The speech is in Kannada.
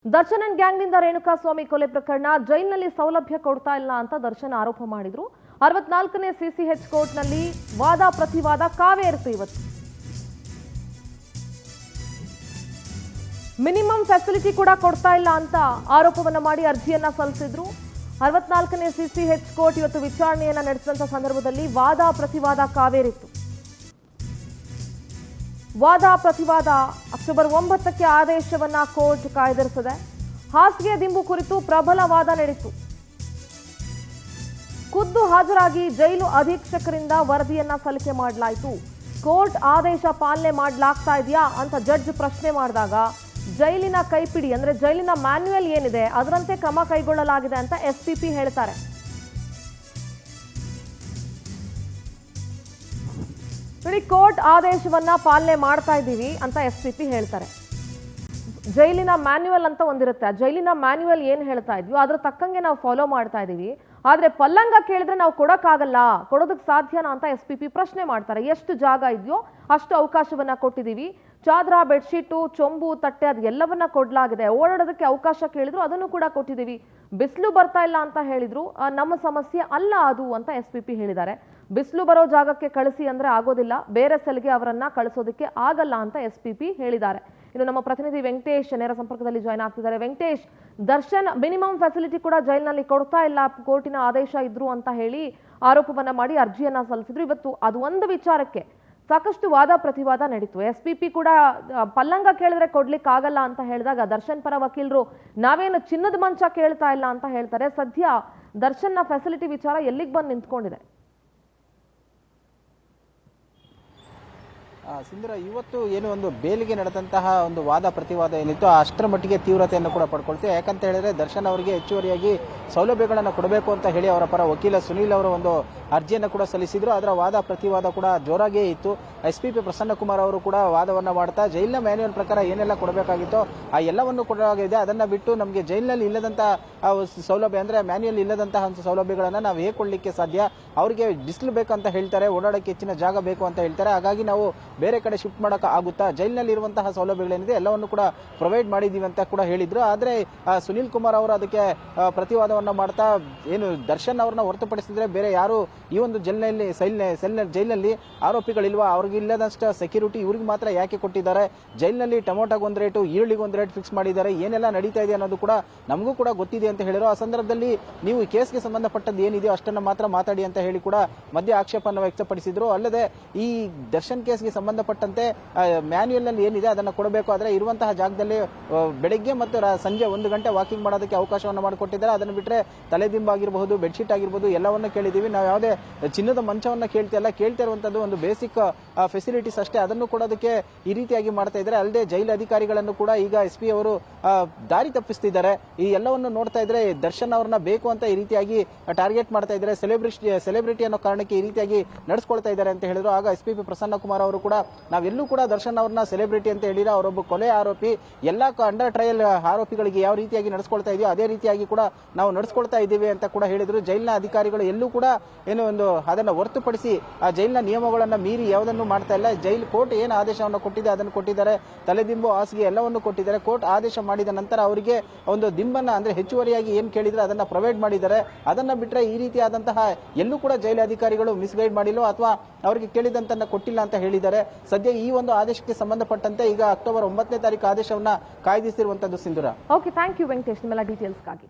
ದರ್ಶನ್ ಅಂಡ್ ಗ್ಯಾಂಗ್ನಿಂದ ರೇಣುಕಾಸ್ವಾಮಿ ಕೊಲೆ ಪ್ರಕರಣ ಜೈಲಿನಲ್ಲಿ ಸೌಲಭ್ಯ ಕೊಡ್ತಾ ಇಲ್ಲ ಅಂತ ದರ್ಶನ್ ಆರೋಪ ಮಾಡಿದ್ರು. 64ನೇ ಸಿಸಿಎಚ್ ಕೋರ್ಟ್ನಲ್ಲಿ ವಾದ ಪ್ರತಿವಾದ ಕಾವೇರಿತು. ಇವತ್ತು ಮಿನಿಮಮ್ ಫೆಸಿಲಿಟಿ ಕೂಡ ಕೊಡ್ತಾ ಇಲ್ಲ ಅಂತ ಆರೋಪವನ್ನ ಮಾಡಿ ಅರ್ಜಿಯನ್ನ ಸಲ್ಲಿಸಿದ್ರು. 64ನೇ ಸಿಸಿಎಚ್ ಕೋರ್ಟ್ ಇವತ್ತು ವಿಚಾರಣೆಯನ್ನ ನಡೆಸಿದಂತ ಸಂದರ್ಭದಲ್ಲಿ ವಾದ ಪ್ರತಿವಾದ ಕಾವೇರಿತು. ವಾದ ಪ್ರತಿವಾದ ಅಕ್ಟೋಬರ್ 9ಕ್ಕೆ ಆದೇಶವನ್ನ ಕೋರ್ಟ್ ಕಾಯ್ದಿರಿಸಿದೆ. ಹಾಸಿಗೆ ದಿಂಬು ಕುರಿತು ಪ್ರಬಲ ವಾದ ನಡೆಯಿತು. ಖುದ್ದು ಹಾಜರಾಗಿ ಜೈಲು ಅಧೀಕ್ಷಕರಿಂದ ವರದಿಯನ್ನ ಸಲ್ಲಿಕೆ ಮಾಡಲಾಯಿತು. ಕೋರ್ಟ್ ಆದೇಶ ಪಾಲನೆ ಮಾಡಲಾಗ್ತಾ ಇದೆಯಾ ಅಂತ ಜಡ್ಜ್ ಪ್ರಶ್ನೆ ಮಾಡಿದಾಗ ಜೈಲಿನ ಕೈಪಿಡಿ ಅಂದ್ರೆ ಜೈಲಿನ ಮ್ಯಾನ್ಯುಯಲ್ ಏನಿದೆ ಅದರಂತೆ ಕ್ರಮ ಕೈಗೊಳ್ಳಲಾಗಿದೆ ಅಂತ ಎಸ್ಪಿಪಿ ಹೇಳ್ತಾರೆ. ಕೋರ್ಟ್ ಆದೇಶವನ್ನ ಪಾಲನೆ ಮಾಡ್ತಾ ಇದ್ದೀವಿ ಅಂತ ಎಸ್ಪಿಪಿ ಹೇಳ್ತಾರೆ. ಜೈಲಿನ ಮ್ಯಾನ್ಯುಯಲ್ ಅಂತ ಒಂದಿರುತ್ತೆ. ಆ ಜೈಲಿನ ಮ್ಯಾನ್ಯುಯಲ್ ಏನ್ ಹೇಳ್ತಾ ಇದೆಯೋ ಅದ್ರ ತಕ್ಕಂಗೆ ನಾವು ಫಾಲೋ ಮಾಡ್ತಾ ಇದೀವಿ. ಆದ್ರೆ ಪಲ್ಲಂಗ ಕೇಳಿದ್ರೆ ನಾವು ಕೊಡಕ್ಕಾಗಲ್ಲ, ಕೊಡೋದಕ್ಕೆ ಸಾಧ್ಯನಾ ಅಂತ ಎಸ್ಪಿಪಿ ಪ್ರಶ್ನೆ ಮಾಡ್ತಾರೆ. ಎಷ್ಟು ಜಾಗ ಇದೆಯೋ ಅಷ್ಟು ಅವಕಾಶವನ್ನ ಕೊಟ್ಟಿದ್ದೀವಿ. ಚಾದ್ರ, ಬೆಡ್ಶೀಟು, ಚೊಂಬು, ತಟ್ಟೆ ಅದು ಎಲ್ಲವನ್ನ ಕೊಡ್ಲಾಗಿದೆ. ಓಡಾಡೋದಕ್ಕೆ ಅವಕಾಶ ಕೇಳಿದ್ರು ಅದನ್ನು ಕೂಡ ಕೊಟ್ಟಿದ್ದೀವಿ. ಬಿಸಿಲು ಬರ್ತಾ ಇಲ್ಲ ಅಂತ ಹೇಳಿದ್ರು, ನಮ್ಮ ಸಮಸ್ಯೆ ಅಲ್ಲ ಅದು ಅಂತ ಎಸ್ಪಿಪಿ ಹೇಳಿದ್ದಾರೆ. ಬಿಸಿಲು ಬರೋ ಜಾಗಕ್ಕೆ ಕಳಿಸಿ ಅಂದ್ರೆ ಆಗೋದಿಲ್ಲ, ಬೇರೆ ಸೆಲ್ಗೆ ಅವರನ್ನ ಕಳಿಸೋದಕ್ಕೆ ಆಗಲ್ಲ ಅಂತ ಎಸ್ಪಿಪಿ ಹೇಳಿದ್ದಾರೆ. ಇನ್ನು ನಮ್ಮ ಪ್ರತಿನಿಧಿ ವೆಂಕಟೇಶ್ ನೇರ ಸಂಪರ್ಕದಲ್ಲಿ ಜಾಯ್ನ್ ಆಗ್ತಿದ್ದಾರೆ. ವೆಂಕಟೇಶ್, ದರ್ಶನ್ ಮಿನಿಮಮ್ ಫೆಸಿಲಿಟಿ ಕೂಡ ಜೈಲಿನಲ್ಲಿ ಕೊಡ್ತಾ ಇಲ್ಲ, ಕೋರ್ಟಿನ ಆದೇಶ ಇದ್ರು ಅಂತ ಹೇಳಿ ಆರೋಪವನ್ನ ಮಾಡಿ ಅರ್ಜಿಯನ್ನ ಸಲ್ಲಿಸಿದ್ರು. ಇವತ್ತು ಅದು ಒಂದು ವಿಚಾರಕ್ಕೆ ಸಾಕಷ್ಟು ವಾದ ಪ್ರತಿವಾದ ನಡೀತು. ಎಸ್ಪಿಪಿ ಕೂಡ ಪಲ್ಲಂಗ ಕೇಳಿದ್ರೆ ಕೊಡ್ಲಿಕ್ಕೆ ಆಗಲ್ಲ ಅಂತ ಹೇಳಿದಾಗ ದರ್ಶನ್ ಪರ ವಕೀಲರು ನಾವೇನು ಚಿನ್ನದ ಮಂಚ ಕೇಳ್ತಾ ಇಲ್ಲ ಅಂತ ಹೇಳ್ತಾರೆ. ಸದ್ಯ ದರ್ಶನ್ನ ಫೆಸಿಲಿಟಿ ವಿಚಾರ ಎಲ್ಲಿಗೆ ಬಂದು ನಿಂತ್ಕೊಂಡಿದೆ? ಸಿಂಧೂರ, ಇವತ್ತು ಏನು ಒಂದು ಬೇಲಿಗೆ ನಡೆದಂತಹ ಒಂದು ವಾದ ಪ್ರತಿವಾದ ಏನಿತ್ತು ಅಷ್ಟರ ಮಟ್ಟಿಗೆ ತೀವ್ರತೆಯನ್ನು ಕೂಡ ಪಡ್ಕೊಳ್ತೀವಿ. ಯಾಕಂತ ಹೇಳಿದ್ರೆ ದರ್ಶನ್ ಅವರಿಗೆ ಹೆಚ್ಚುವರಿಯಾಗಿ ಸೌಲಭ್ಯಗಳನ್ನು ಕೊಡಬೇಕು ಅಂತ ಹೇಳಿ ಅವರ ಪರ ವಕೀಲ ಸುನೀಲ್ ಅವರು ಒಂದು ಅರ್ಜಿಯನ್ನು ಕೂಡ ಸಲ್ಲಿಸಿದ್ರು. ಅದರ ವಾದ ಪ್ರತಿವಾದ ಕೂಡ ಜೋರಾಗಿಯೇ ಇತ್ತು. ಎಸ್ಪಿಪಿ ಪ್ರಸನ್ನ ಕುಮಾರ್ ಅವರು ಕೂಡ ವಾದವನ್ನ ಮಾಡ್ತಾ ಜೈಲಿನ ಮ್ಯಾನ್ಯುಯಲ್ ಪ್ರಕಾರ ಏನೆಲ್ಲ ಕೊಡಬೇಕಾಗಿತ್ತೋ ಆ ಎಲ್ಲವನ್ನು ಕೊಡಲಾಗಿದೆ. ಅದನ್ನ ಬಿಟ್ಟು ನಮಗೆ ಜೈಲಿನಲ್ಲಿ ಇಲ್ಲದಂತಹ ಸೌಲಭ್ಯ ಅಂದ್ರೆ ಮ್ಯಾನ್ಯುಯಲ್ ಇಲ್ಲದಂತಹ ಸೌಲಭ್ಯಗಳನ್ನ ನಾವು ಹೇಗೆ ಕೊಡ್ಲಿಕ್ಕೆ ಸಾಧ್ಯ? ಅವರಿಗೆ ಬಿಸಿಲು ಬೇಕಂತ ಹೇಳ್ತಾರೆ, ಓಡಾಡಕ್ಕೆ ಹೆಚ್ಚಿನ ಜಾಗ ಬೇಕು ಅಂತ ಹೇಳ್ತಾರೆ. ಹಾಗಾಗಿ ನಾವು ಬೇರೆ ಕಡೆ ಶಿಫ್ಟ್ ಮಾಡಕ್ಕೆ ಆಗುತ್ತಾ? ಜೈಲಿನಲ್ಲಿ ಇರುವಂತಹ ಸೌಲಭ್ಯಗಳೇನಿದೆ ಎಲ್ಲವನ್ನು ಕೂಡ ಪ್ರೊವೈಡ್ ಮಾಡಿದೀವಿ ಅಂತ ಕೂಡ ಹೇಳಿದ್ರು. ಆದ್ರೆ ಸುನೀಲ್ ಕುಮಾರ್ ಅವರು ಅದಕ್ಕೆ ಪ್ರತಿವಾದವನ್ನ ಮಾಡ್ತಾ ಏನು ದರ್ಶನ್ ಅವರನ್ನ ಹೊರತುಪಡಿಸಿದ್ರೆ ಬೇರೆ ಯಾರು ಈ ಒಂದು ಜೈಲಿನಲ್ಲಿ ಆರೋಪಿಗಳಿಲ್ವಾ? ಅವ್ರಿಗೆ ಇಲ್ಲದಷ್ಟು ಸೆಕ್ಯೂರಿಟಿ ಇವ್ರಿಗೆ ಮಾತ್ರ ಯಾಕೆ ಕೊಟ್ಟಿದ್ದಾರೆ? ಜೈಲಿನಲ್ಲಿ ಟೊಮೊಟೊಗೆ ಒಂದು ರೇಟು, ಈರುಳ್ಳಿಗೆ ಒಂದು ರೇಟ್ ಫಿಕ್ಸ್ ಮಾಡಿದ್ದಾರೆ. ಏನೆಲ್ಲ ನಡೀತಾ ಇದೆ ಅನ್ನೋದು ಕೂಡ ನಮಗೂ ಕೂಡ ಗೊತ್ತಿದೆ ಅಂತ ಹೇಳಿದ್ರು. ಆ ಸಂದರ್ಭದಲ್ಲಿ ನೀವು ಈ ಕೇಸ್ಗೆ ಸಂಬಂಧಪಟ್ಟದ್ದು ಏನಿದೆಯೋ ಅಷ್ಟನ್ನ ಮಾತ್ರ ಮಾತಾಡಿ ಅಂತ ಹೇಳಿ ಕೂಡ ಮಧ್ಯ ಆಕ್ಷೇಪವನ್ನು ವ್ಯಕ್ತಪಡಿಸಿದ್ರು. ಅಲ್ಲದೆ ಈ ದರ್ಶನ್ ಕೇಸ್ಗೆ ಸಂಬಂಧಪಟ್ಟಂತೆ ಮ್ಯಾನ್ಯುಯಲ್ ನಲ್ಲಿ ಏನಿದೆ ಅದನ್ನ ಕೊಡಬೇಕು. ಆದ್ರೆ ಇರುವಂತಹ ಜಾಗದಲ್ಲಿ ಬೆಳಗ್ಗೆ ಮತ್ತು ಸಂಜೆ 1 ಗಂಟೆ ವಾಕಿಂಗ್ ಮಾಡೋದಕ್ಕೆ ಅವಕಾಶವನ್ನು ಮಾಡಿಕೊಟ್ಟಿದ್ದಾರೆ. ಅದನ್ನು ಬಿಟ್ಟರೆ ತಲೆದಿಂಬು ಆಗಿರಬಹುದು, ಬೆಡ್ಶೀಟ್ ಆಗಿರಬಹುದು ಎಲ್ಲವನ್ನ ಕೇಳಿದೀವಿ. ನಾವು ಯಾವುದೇ ಚಿನ್ನದ ಮಂಚವನ್ನ ಕೇಳ್ತಿಲ್ಲ, ಕೇಳ್ತಾ ಇರುವಂತದ್ದು ಒಂದು ಬೇಸಿಕ್ ಫೆಸಿಲಿಟೀಸ್ ಅಷ್ಟೇ. ಅದನ್ನು ಕೊಡೋದಕ್ಕೆ ಈ ರೀತಿಯಾಗಿ ಮಾಡ್ತಾ ಇದ್ದಾರೆ. ಅಲ್ಲದೆ ಜೈಲು ಅಧಿಕಾರಿಗಳನ್ನು ಕೂಡ ಈಗ ಎಸ್ಪಿ ಅವರು ದಾರಿ ತಪ್ಪಿಸ್ತಿದ್ದಾರೆ. ಈ ಎಲ್ಲವನ್ನು ನೋಡ್ತಾ ಇದ್ರೆ ದರ್ಶನ್ ಅವ್ರನ್ನ ಬೇಕು ಅಂತ ಈ ರೀತಿಯಾಗಿ ಟಾರ್ಗೆಟ್ ಮಾಡ್ತಾ ಇದ್ದಾರೆ, ಸೆಲೆಬ್ರಿಟಿ ಅನ್ನೋ ಕಾರಣಕ್ಕೆ ಈ ರೀತಿಯಾಗಿ ನಡೆಸ್ಕೊಳ್ತಾ ಇದ್ದಾರೆ ಅಂತ ಹೇಳಿದ್ರು. ಆಗ ಎಸ್ಪಿಪಿ ಪ್ರಸನ್ನ ಕುಮಾರ್ ಅವರು ಕೂಡ ನಾವೆಲ್ಲೂ ಕೂಡ ದರ್ಶನ್ ಅವ್ರನ್ನ ಸೆಲೆಬ್ರಿಟಿ ಅಂತ ಹೇಳಿದ್ರೆ ಅವರೊಬ್ಬ ಕೊಲೆ ಆರೋಪಿ, ಎಲ್ಲಾ ಅಂಡರ್ ಟ್ರಯಲ್ ಆರೋಪಿಗಳಿಗೆ ಯಾವ ರೀತಿಯಾಗಿ ನಡೆಸ್ಕೊಳ್ತಾ ಇದೆಯೋ ಅದೇ ರೀತಿಯಾಗಿ ಕೂಡ ನಾವು ನಡೆಸ್ಕೊಳ್ತಾ ಇದ್ದೀವಿ ಅಂತ ಕೂಡ ಹೇಳಿದ್ರು. ಜೈಲಿನ ಅಧಿಕಾರಿಗಳು ಎಲ್ಲೂ ಕೂಡ ಏನು ಒಂದು ಅದನ್ನ ಹೊರತುಪಡಿಸಿ ಆ ಜೈಲಿನ ನಿಯಮಗಳನ್ನ ಮೀರಿ ಯಾವುದನ್ನು ಮಾಡ್ತಾ ಇಲ್ಲ. ಜೈಲ್ ಕೋರ್ಟ್ ಏನು ಆದೇಶವನ್ನು ಕೊಟ್ಟಿದೆ ಅದನ್ನು ಕೊಟ್ಟಿದ್ದಾರೆ. ತಲೆದಿಂಬು, ಹಾಸಿಗೆ ಎಲ್ಲವನ್ನು ಕೊಟ್ಟಿದ್ದಾರೆ. ಕೋರ್ಟ್ ಆದೇಶ ಮಾಡಿದ ನಂತರ ಅವರಿಗೆ ಒಂದು ದಿಂಬನ್ನ ಅಂದ್ರೆ ಹೆಚ್ಚುವರಿಯಾಗಿ ಏನ್ ಕೇಳಿದ್ರೆ ಅದನ್ನ ಪ್ರೊವೈಡ್ ಮಾಡಿದ್ದಾರೆ. ಅದನ್ನ ಬಿಟ್ಟರೆ ಈ ರೀತಿಯಾದಂತಹ ಎಲ್ಲೂ ಕೂಡ ಜೈಲು ಅಧಿಕಾರಿಗಳು ಮಿಸ್ಗೈಡ್ ಮಾಡಿಲ್ಲ ಅಥವಾ ಅವರಿಗೆ ಕೇಳಿದಂತನ್ನ ಕೊಟ್ಟಿಲ್ಲ ಅಂತ ಹೇಳಿದ್ದಾರೆ. ಸದ್ಯ ಈ ಒಂದು ಆದೇಶಕ್ಕೆ ಸಂಬಂಧಪಟ್ಟಂತೆ ಈಗ ಅಕ್ಟೋಬರ್ 9ನೇ ತಾರೀಕು ಆದೇಶವನ್ನ ಕಾಯ್ದಿರಿಸಿರುವಂತದ್ದು. ಸಿಂಧೂರ. ಓಕೆ, ಥ್ಯಾಂಕ್ ಯು ವೆಂಕಟೇಶ್ ನಿಮ್ಮೆಲ್ಲ ಡೀಟೇಲ್ಸ್ಗಾಗಿ.